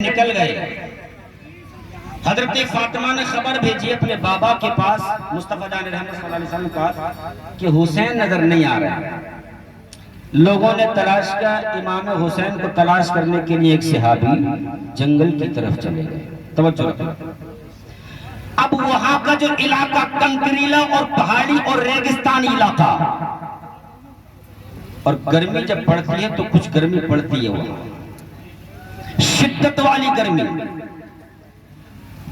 نکل گئے۔ حضرت فاطمہ نے خبر بھیجی اپنے بابا کے پاس، مصطفیٰ جان رحمت صلی اللہ علیہ وسلم کے پاس، کہ حسین نظر نہیں آ رہے۔ لوگوں نے تلاش کیا، امام حسین کو تلاش کرنے کے لیے ایک صحابی جنگل کی طرف چلے گئے۔ توجہ رکھیں۔ اب وہاں کا جو علاقہ کنکریلا اور پہاڑی اور ریگستانی علاقہ، اور گرمی جب پڑتی ہے تو کچھ گرمی پڑتی ہے، وہاں شدت والی گرمی۔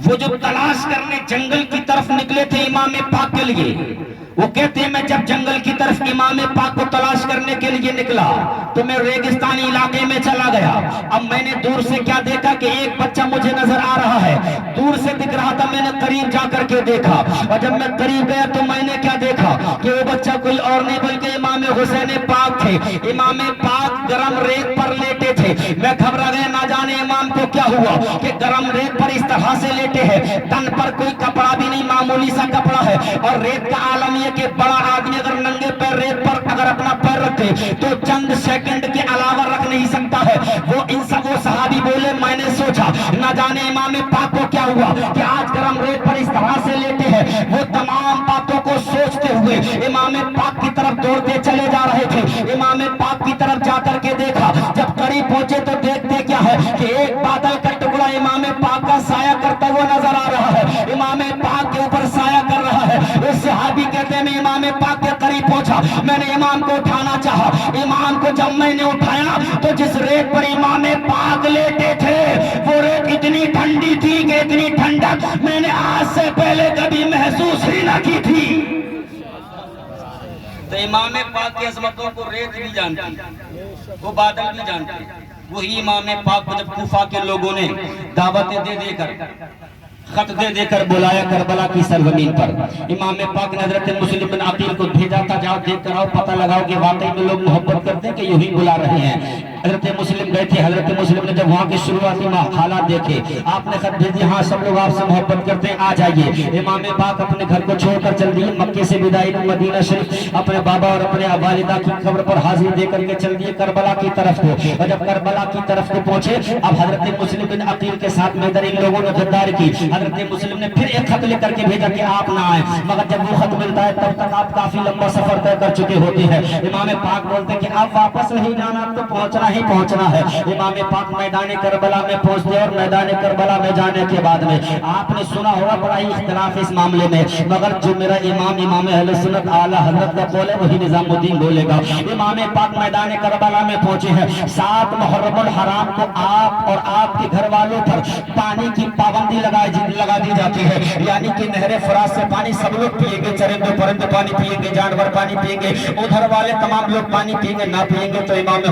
وہ جو تلاش کرنے جنگل کی طرف نکلے تھے امام پاک کے لیے، وہ کہتے ہیں میں جب جنگل کی طرف امام پاک کو تلاش کرنے کے لیے نکلا تو میں ریگستانی علاقے میں چلا گیا۔ اب میں نے دور سے کیا دیکھا کہ ایک بچہ مجھے نظر آ رہا ہے، دور سے دکھ رہا تھا، میں نے قریب جا کر کے دیکھا، اور جب میں قریب گیا تو میں نے کیا دیکھا کہ وہ بچہ کوئی اور نہیں بلکہ امام حسین پاک تھے۔ امام پاک گرم ریت پر لیٹے تھے۔ میں گھبرا گیا، نہ جانے امام کو کیا ہوا کہ گرم ریت پر اس طرح سے لیٹے ہیں، تن پر کوئی کپڑا بھی نہیں، معمولی سا کپڑا ہے، اور ریت کا عالم یہ کہ بڑا آدمی اگر ننگے پیر ریت پر اگر اپنا پیر رکھے تو چند سیکنڈ کے علاوہ رکھ نہیں سکتا ہے۔ وہ صحابی بولے، میں نے سوچا نہ جانے امام پاک کو کیا ہوا کہ آج گرم ریت پر اس طرح سے لیٹے ہیں۔ وہ تمام باتوں کو سوچتے ہوئے امام پاک کی طرف دوڑتے چلے جا رہے تھے۔ امام پاک کی طرف جا کر کے دیکھا، جب قریب پہنچے تو دیکھتے کیا ہے کہ ایک بادل کا ٹکڑا امام پاک کا سایہ کرتا ہوا نظر آ رہا ہے، امام پاک کے اوپر سایہ کر رہا ہے۔ اس صحابی کہتے ہیں میں امام پاک کے قریب پہنچا، میں نے امام کو اٹھانا چاہا، امام کو جب میں نے اٹھایا تو جس ریت پر امام پاک لیٹے تھے وہ ریت اتنی ٹھنڈی تھی کہ اتنی ٹھنڈک میں نے آج سے پہلے کبھی محسوس ہی نہ کی تھی۔ تو امام پاک کی عظمتوں کو ریت بھی جانتی، وہ بادل بھی جانتے۔ وہی امام پاک کو جب کوفہ کے لوگوں نے دعوتیں دے کر، خط دے کر بلایا کربلا کی سرزمین پر، امام پاک نے حضرت مسلم بن عقیل کو بھیجا تھا، جاؤ دیکھ کر آؤ، پتہ لگاؤ کہ واقعی میں لوگ محبت کرتے ہیں کہ یہی بلا رہے ہیں۔ حضرت مسلم گئے تھے، حضرت مسلم نے جب وہاں کی شروعاتی حالات دیکھے، آپ نے خط بھیج دیا، ہاں سب لوگ آپ سے محبت کرتے ہیں، آ جائیے۔ امام پاک اپنے گھر کو چھوڑ کر چل دیے، مکے سے بدائی مدینہ شریف اپنے بابا اور اپنے والدہ کی قبر پر حاضری دے کر کے چل دیے کربلا کی طرف کو۔ اور جب کربلا کی طرف کو پہنچے، اب حضرت مسلم بن عقیل کے ساتھ میں ان لوگوں نے غداری کی۔ حضرت مسلم نے پھر ایک خط لے کر کے بھیجا کہ آپ نہ آئیں، مگر جب وہ خط ملتا ہے تب تک آپ کافی لمبا سفر طے کر چکے ہوتے ہیں۔ امام پاک بولتے ہیں کہ آپ واپس نہیں جانا، آپ تو پہنچنا ہی پہنچنا ہے۔ امام پاک میدان کربلا میں پہنچتے، اور میدان کربلا میں جانے کے بعد میں آپ نے سنا ہوگا بڑا ہی اختلاف اس معاملے میں، مگر جو میرا امام اہل سنت اعلیٰ حضرت کا قول ہے وہی نظام الدین بولے گا۔ امام پاک میدان کربلا میں پہنچے ہیں، 7 محرم الحرام کو آپ اور آپ کے گھر والوں پر پانی کی پابندی لگا دی جاتی ہے، یعنی کہ نہر فرات سے پانی سب لوگ پیئیں گے، چرندے پرندے پانی پیئیں گے، جانور پانی پیئیں گے، ادھر والے تمام لوگ پانی پیئیں گے، نہ پیئیں گے تو امام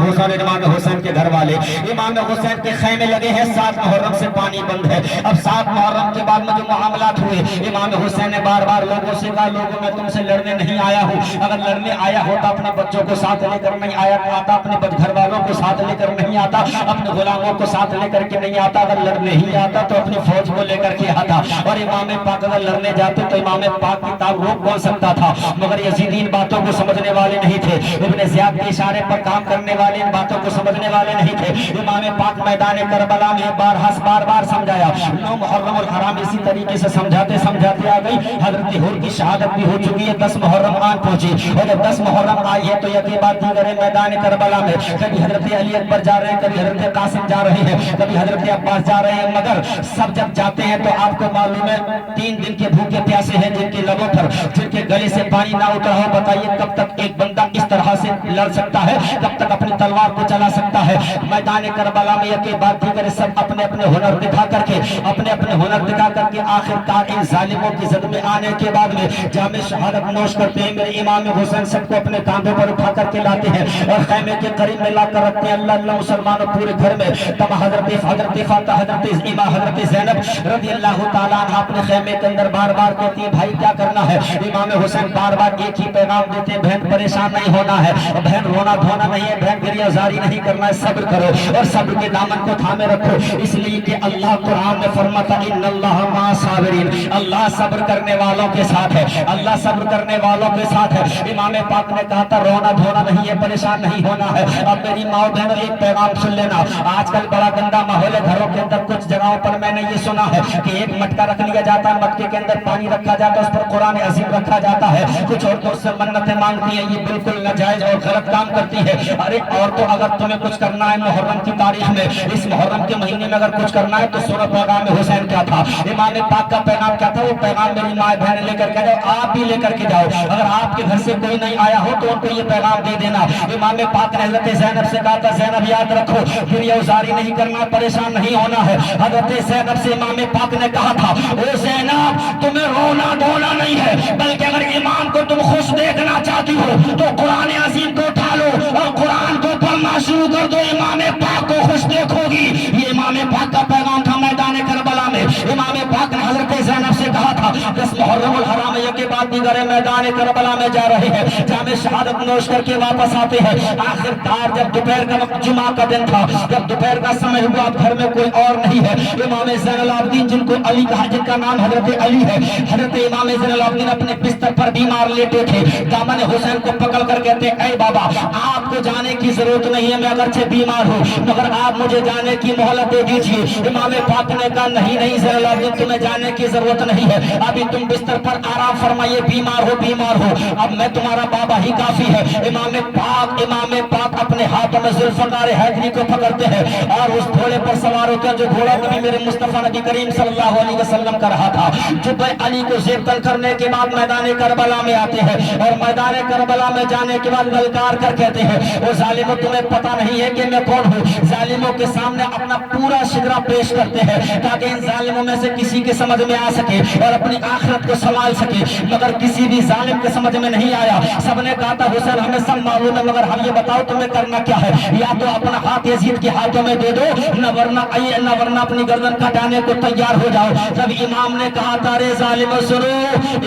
حسین کے گھر والے، امام حسین کے خیمے لگے ہیں، 7 محرم سے پانی بند ہے۔ اب 7 محرم کے بعد میں جو معاملات ہوئے، امام حسین نے بار بار لوگوں سے کہا، لوگوں میں تم سے لڑنے نہیں آیا ہوں، اگر لڑنے آیا ہوتا اپنے بچوں کو ساتھ لے کر نہیں آتا، اپنے گھر والوں کو ساتھ لے کر نہیں آتا، اپنے غلاموں کو ساتھ لے کر کے نہیں آتا، اگر لڑنے ہی آتا تو اپنی فوج کو لے کر کے آتا، اور امام پاک اگر لڑنے جاتے تو امام پاک کی تاب روک کون سکتا تھا، مگر یزیدی ان باتوں کو سمجھنے والے نہیں تھے، ابن زیاد کے اشارے پر کام کرنے والے ان باتوں کو سمجھنے والے نہیں تھے۔ امام پاک میدان کربلا میں بار بار سمجھایا، 9 محرم الحرام اسی طریقے سے سمجھاتے آ گئی، حضرت حور کی شہادت بھی ہو چکی ہے، 10 محرم آن پہنچی، اور جب 10 محرم آئی ہے تو یقین بات دیگر ہے، میدان کربلا میں کبھی حضرت علی اکبر جا رہے ہیں، کبھی حضرت قاسم جا رہے ہیں، کبھی حضرت عباس جا رہے ہیں، مگر سب جب جاتے ہیں تو آپ کو معلوم ہے 3 دن کے بھوکے پیاسے ہیں، جن کے لبوں پر جن کے گلے سے پانی نہ اترا ہو، بتائیے کب تک ایک بندہ اس طرح سے لڑ سکتا ہے، کب تک اپنی تلوار کو چلا سکتا ہے۔ میدان کربلا میں یہ بات دیگر سب اپنے ہنر دکھا کر کے آخر کار ان ظالموں کی زد میں آنے کے بعد میں جامع شہادت نوش کرتے ہیں۔ میرے امام حسین سب کو اپنے کاندھوں پر اٹھا کر کے لاتے ہیں اور خیمے کے قریب میں لا کر رکھتے ہیں۔ اللہ اللہ مسلمانوں پورے گھر میں تب حضرت فاطمہ، حضرت زینب رضی اللہ تعالیٰ عنہ اپنے خیمے کے اندر بار بار کہتی ہے بھائی کیا کرنا ہے؟ امام حسین بار بار ایک ہی پیغام دیتے ہیں بہن پریشان نہیں ہونا ہے، بہن رونا دھونا نہیں ہے، بہن گریہ زاری نہیں کرنا ہے، صبر کرو اور صبر کے دامن کو تھامے رکھو، اس لیے کہ اللہ قرآن میں فرماتا ان اللہ مع صابرین، اللہ صبر کرنے والوں کے ساتھ ہے، اللہ صبر کرنے والوں کے ساتھ ہے۔ امام پاک نے کہا تھا رونا دھونا نہیں ہے، پریشان نہیں ہونا ہے۔ اب میری ماں بہنوں ایک پیغام سن لینا، آج کل بڑا گندا ماحول ہے گھروں کے اندر، کچھ جگہوں پر میں نے یہ سنا ہے کہ ایک مٹکا رکھ لیا جاتا ہے، مٹکے کے اندر پانی رکھا جاتا ہے، اس پر قرآن عظیم رکھا جاتا ہے، کچھ عورتوں سے منتیں مانگتی ہیں، یہ بالکل ناجائز اور غلط کام کرتی ہے۔ ارے عورتوں اگر تمہیں کچھ کرنا ہے محرم کی تاریخ میں، اس محرم کے مہینے میں اگر کچھ کرنا ہے تو سنو پیغام حسین کیا تھا، امام پاک کا پیغام کیا تھا، وہ پیغام میری ماں بہن لے کر کے جاؤ، آپ بھی لے کر کے جاؤ، اگر آپ کے گھر سے کوئی نہیں آیا ہو تو ان کو یہ پیغام دے دینا۔ امام پاک نے حضرت زینب سے کہا تھا زینب یاد رکھو گریہ ازاری نہیں کرنا، پریشان نہیں ہونا ہے۔ حضرت زینب سے امام پاک نے کہا تھا او زینب تمہیں رونا دھونا نہیں ہے، بلکہ اگر امام کو تم خوش دیکھنا چاہتی ہو تو قرآن عظیم کو اٹھا لو اور قرآن کو پڑھنا شروع کر دو، امام پاک کو خوش دیکھو گی۔ یہ امام پاک کا پیغام تھا میدان کربلا میں۔ امام پاک نے حضرت زینب سے کہا تھا دس محرم الحرام کے بعد دیگر میدان کربلا میں جا رہے ہیں، جامع شہادت نوش کر کے واپس آتے ہیں۔ آخر کار جب دوپہر کا وقت جمعہ کا دن تھا، جب دوپہر کا سمے ہوا، اب گھر میں کوئی اور نہیں ہے، امام زین العابدین جن کو علی کہا، جن کا نام حضرت علی ہے، حضرت امام زین العابدین اپنے بستر پر بیمار لیٹے تھے، دامن حسین کو پکڑ کر کہتے اے بابا آپ کو جانے کی ضرورت نہیں ہے، میں اگرچہ بیمار ہوں مگر آپ مجھے جانے کی مہلت دے دیجیے۔ امام پاک نے کہا نہیں نہیں زین العابدین تمہیں جانے کی ضرورت نہیں ہے، ابھی تم بستر پر آرام فرمائیے، بیمار ہو اب میں تمہارا بابا ہی کافی ہے۔ امام پاک اپنے ہاتھوں میں ذوالفقار حیدری کو پکڑتے ہیں اور اس گھوڑے پر سوار ہوتے ہیں جو گھوڑا کبھی میرے مصطفیٰ نبی کریم صلی اللہ علیہ وسلم کا رہا تھا۔ جب علی کو زیر تل کرنے کے بعد میدان کربلا میں آتے ہیں اور میدان کربلا میں جانے کے بعد للکار کر کہتے ہیں وہ ظالموں تمہیں پتہ نہیں ہے کہ میں کون ہوں، ظالموں کے سامنے اپنا پورا شجرہ پیش کرتے ہیں تاکہ ان ظالموں میں سے کسی کے سمجھ میں آ سکے اور اپنی آخرت کو سنبھال سکے، مگر کسی بھی ظالم کے سمجھ میں نہیں آیا۔ سب نے کہا تھا حسین ہمیں سب معلوم ہے مگر ہم یہ بتاؤ تمہیں کرنا کیا ہے، یا تو اپنا ہاتھ یزید کے ہاتھوں میں دے دو نہ ورنہ اپنی گردن کٹانے کو تیار ہو جاؤ۔ جب امام نے کہا تھا رے ظالموں سنو،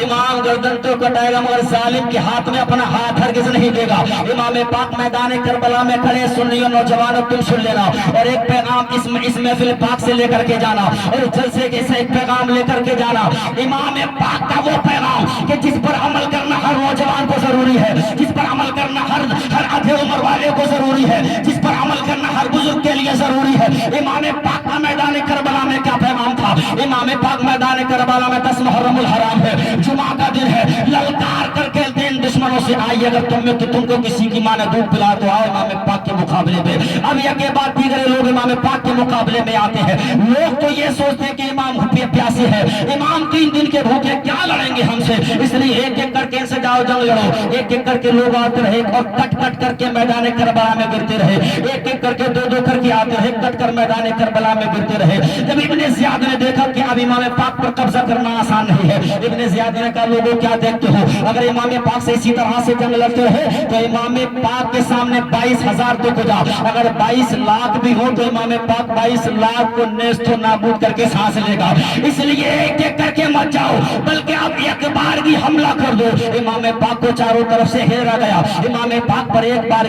امام گردن تو کٹائے گا مگر ظالم کے ہاتھ میں اپنا ہاتھ ہرگز نہیں دے گا۔ امام پاک میدان کربلا میں کھڑے، سنیو نوجوانوں تم سن لینا اور ایک پیغام اس محفل پاک سے لے کر کے جانا اور جلسے کے سے ایک پیغام لے کر کے جانا، امام پاک کا وہ پیغام کہ جس پر عمل کرنا ہر نوجوان کو ضروری ہے، جس پر عمل کرنا ہر آدھے عمر والے کو ضروری ہے، جس پر عمل کرنا ہر بزرگ کے لیے ضروری ہے۔ امام پاک کا میدان کربلا میں کیا پیغام تھا؟ امام پاک میدان کربلا میں 10 محرم الحرام ہے، جمعہ کا دن ہے، للکار کر کے دین دشمنوں سے آئی اگر تم کو کسی کی ماں نے دودھ پلا تو آؤ امام پاک کے مقابلے میں۔ اب یہ بات دیگر لوگ امام پاک کے مقابلے میں آتے ہیں، لوگ تو یہ سوچتے ہیں کہ امام پیاسے ہے، امام 3 دن کے بھوکے کیا لڑیں گے ہم سے، اس لیے ایک ایک کر کے ان سے جاؤ جنگ لڑو، ایک ایک کر کے لوگ آتے رہے اور کٹ کر کے میدان کربلا میں گرتے رہے، ایک ایک کر کے 2 کر کے آتے رہے، کٹ کر میدان کربلا میں گرتے رہے۔ جب ابن زیاد نے دیکھا کہ اب امام پاک پر قبضہ کرنا آسان نہیں ہے، ابن زیاد نے کہا لوگوں کیا دیکھتے ہو، اگر امام پاک سے اسی طرح سے جنگ لڑتے رہے تو امام پاک کے سامنے 22,000 تو کجا، اگر 22 لاکھ بھی ہو تو امام پاک 22 لاکھ کو نیست و نابود کر کے سانس لے گا، اس لیے ایک ایک کر کے مت جاؤ بلکہ اب ایک بار بھی حملہ کر دو۔ امام پاک کو چاروں طرف سے گھیرا گیا، امام پاک پر ایک بار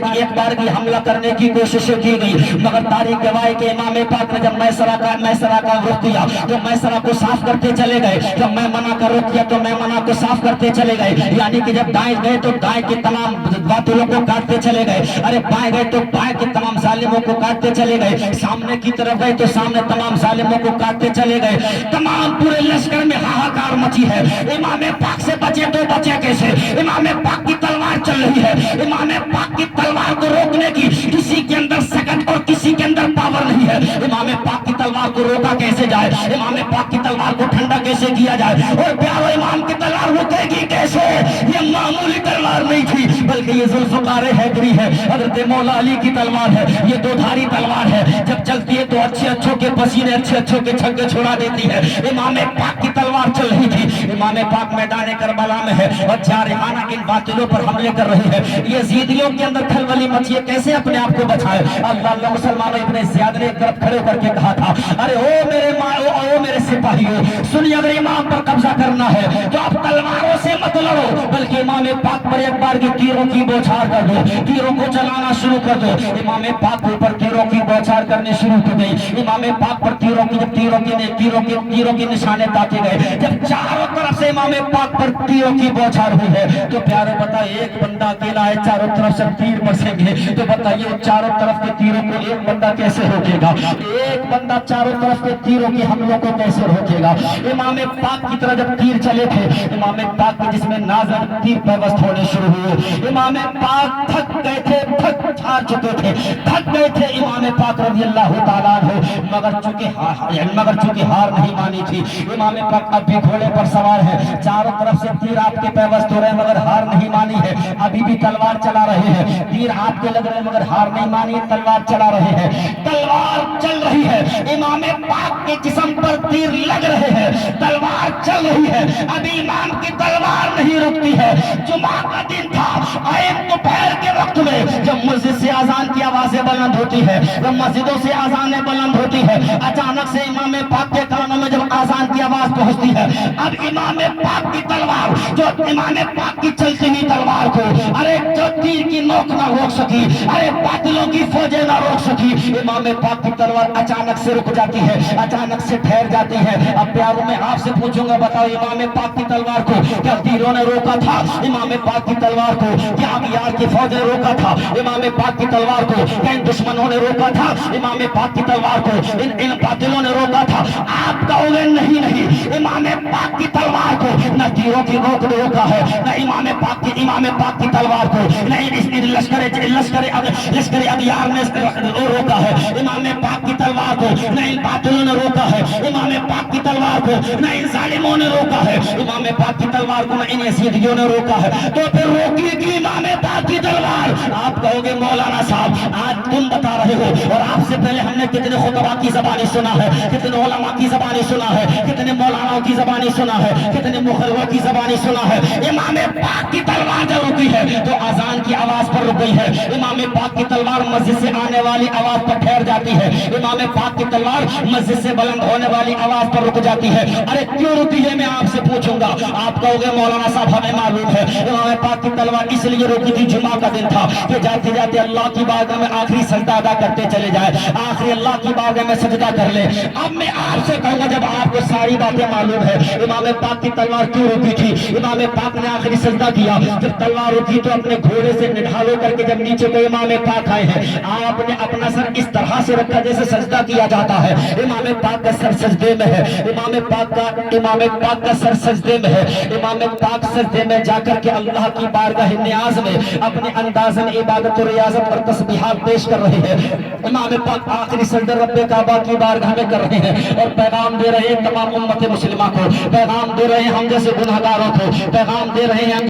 بھی حملہ کرنے کی کوشش کی گئی مگر تاریخ گواہ کہ امام پاک نے جب میسرہ کا رخ کیا تو میسرہ کو صاف کرتے چلے گئے، جب میں منع کا رخ کیا تو میں منع کو صاف کرتے چلے گئے، یعنی کہ جب دائیں گئے تو دائیں کے تمام باطلوں کو کاٹتے چلے گئے، ارے بائیں گئے تو بائیں کے تمام ظالموں کو کاٹتے چلے گئے، سامنے کی طرف گئے تو سامنے تمام ظالموں کو کاٹتے چلے گئے، تمام پورے لشکر میں ہاہاکار مچی ہے۔ امام پاک سے بچے تو بچے کیسے؟ امام پاک کی تلوار چل رہی ہے، امام پاک کی تلوار کو روکنے کی کسی کے اندر سکت اور کسی کے اندر پاور نہیں ہے، امام پاک کی تلوار کو روکا کیسے جائے، امام پاک کی تلوار کو ٹھنڈا کیسے کیا جائے، اور پیارو امام کی تلوار رکے گی کیسے؟ یہ معمولی تلوار نہیں تھی بلکہ یہ ذوالفقار حیدری ہے، حضرت مولا علی کی تلوار ہے، یہ 2 دھاری تلوار ہے، جب چلتی ہے تو اچھوں کے پسینے اچھوں کے چھکے چھوڑا دیتی ہے۔ امام پاک کی تلوار چل رہی تھی، امام پاک میدان کربلا میں ہے اور جارحانہ ان باطلوں پر حملے کر رہی ہے، یزیدیوں کے اندر کھلبلی مچی ہے، کیسے اپنے آپ کو بچائے؟ اللہ مسلمانوں ابن زیاد نے ایک طرف کھڑے کر کے کہا تھا ارے او میرے سپاہیوں سنیے، اگر امام پر قبضہ کرنا ہے تو آپ تلواروں سے مت لڑو، بلکہ امام پاک پر ایک بار کی تیروں کی بوچھار کر دو، تیروں کو چلانا شروع کر دو۔ امام پاک کے اوپر تیروں کی بوچھار کرنے شروع کر گئی، امام پاک پر تیروں کی نشانے تاکے گئے، جب چاروں طرف سے امام پاک پر تیروں کی بوچھار ہوئی ہے تو پیارے بتا ایک بندہ اکیلا ہے، چاروں طرف سے تیر برسیں گے، تو بتائیے چاروں طرف کے تیروں کو ایک بندہ کیسے روکے گا؟ ایک بندہ چاروں طرف کے تیروں کی حملوں کو کیسے روکے گا؟ امام پاک کی طرح جب تیر چلے تھے، امام پاک کے جسم میں نازل تیر پیوست ہونے شروع ہوئے، امام پاک تھک گئے تھے، تھک ہار چکے تھے، تھک گئے تھے امام پاک رضی اللہ تعالیٰ عنہ، مگر چونکہ ہار نہیں مانی تھی، امام پاک اب بھی گھوڑے پر سوار ہے، چاروں طرف سے تیر آپ کے پیوست ہو رہے ہیں مگر ہار نہیں مانی ہے، ابھی بھی تلوار چلا رہے ہیں، تیر آپ کے لگ رہے ہیں مگر ہار نہیں مانی ہے، تلوار چلا رہے ہیں، تلوار چل رہی ہے، امام پاک کے جسم پر تیر لگ رہے ہیں، تلوار چل رہی ہے، ابھی امام کی تلوار نہیں رکتی ہے۔ جمعہ کا دن تھا، دوپہر کے وقت میں جب مسجد سے اذان کی آوازیں بلند ہوتی ہے، جب مسجدوں سے اذانیں بلند ہوتی ہے، اچانک سے امام پاک کے کانوں میں جب اذان کی آواز پہنچتی ہے، اب امام پاک کی تلوار، جو امام پاک کی چلتی ہوئی تلوار کو جو تیر کی نوک نہ روک سکی، باطلوں کی فوجیں نہ روک سکی، امام پاک کی تلوار اچانک سے رک جاتی ہے، اچانک سے ٹھہر جاتی ہے۔ اب پیاروں میں آپ سے پوچھوں گا، بتاؤ امام پاک کی تلوار کو کیا تیروں نے روکا تھا؟ امام پاک کی تلوار کو کیا اغیار کی فوج نے روکا تھا؟ امام پاک کی تلوار کو کیا ان دشمنوں نے روکا تھا؟ امام پاک کی تلوار کو ان باطلوں نے روکا تھا؟ آپ کہو گے نہیں، امام پاک کی تلوار کو نہ تیروں کی نوک نے روکا ہے، نہ امام پاک کی تلوار کو نہیں لشکر اغیار نے روکا ہے، امام پاک کی تلوار کو نہ ان باطلوں نے روکا ہے، امام پاک کی تلوار کو نہ ان ظالموں نے روکا ہے، امام پاک کی تلوار کو نہ ان یزیدیوں نے روکا ہے، تو پھر روکی کی امام پاک کی تلوار؟ آپ کہو گے مولانا صاحب آج تم بتا رہے ہو، اور آپ سے پہلے ہم نے کتنے خطبہ کی زبانی سنا ہے، کتنے علماء کی زبانی سنا ہے، کتنے مولاناؤں کی زبانی سنا ہے، کتنے مخلوق کی زبانی سنا ہے۔ امام پاک کی تلوار جب رکی ہے تو اذان کی آواز پر رک گئی ہے، امام پاک کی تلوار مسجد سے آنے والی آواز پر ٹھہر جاتی ہے، امام پاک کی تلوار مسجد سے بلند ہونے والی آواز پر رک جاتی ہے۔ ارے کیوں رکی ہے میں آپ سے پوچھوں گا، آپ کہو گے مولانا صاحب ہمیں معلوم ہے، امام پاک کی تلوار اس لیے رکی تھی، جمعہ کا دن تھا کہ جاتے جاتے اللہ کی بارگاہ میں آخری سجدہ ادا کرتے چلے جائے، آخری اللہ کی بارگاہ میں سجدہ کر لے۔ اب میں آپ سے کہوں گا جب آپ کو ساری باتیں معلوم ہے، امام پاک کی تلوار کیوں رکی تھی؟ امام پاک نے آخری سجدہ کیا، جب تلوار رکی تو اپنے گھوڑے سے نڈھالو کر کے جب نیچے کو امام پاک آئے ہیں، آپ نے اپنا سر اس طرح سے رکھا جیسے سجدہ کیا جاتا ہے، امام پاک کا سر سجدے میں ہے، امام پاک کا سر سجدے میں ہے، امام پاک سجدے میں جا کر کے اللہ کی بارگاہ نیاز میں اپنے انداز میں عبادت و ریاضت اور تسبیحات پیش کر رہے ہیں، امام پاک آخری سجدہ رب کعبہ کی بارگاہ میں کر رہے ہیں اور پیغام دے رہے ہیں تمام امت مسلمہ کو، پیغام دے رہے ہیں ہم جیسے گنہگاروں کو، پیغام دے رہے ہیں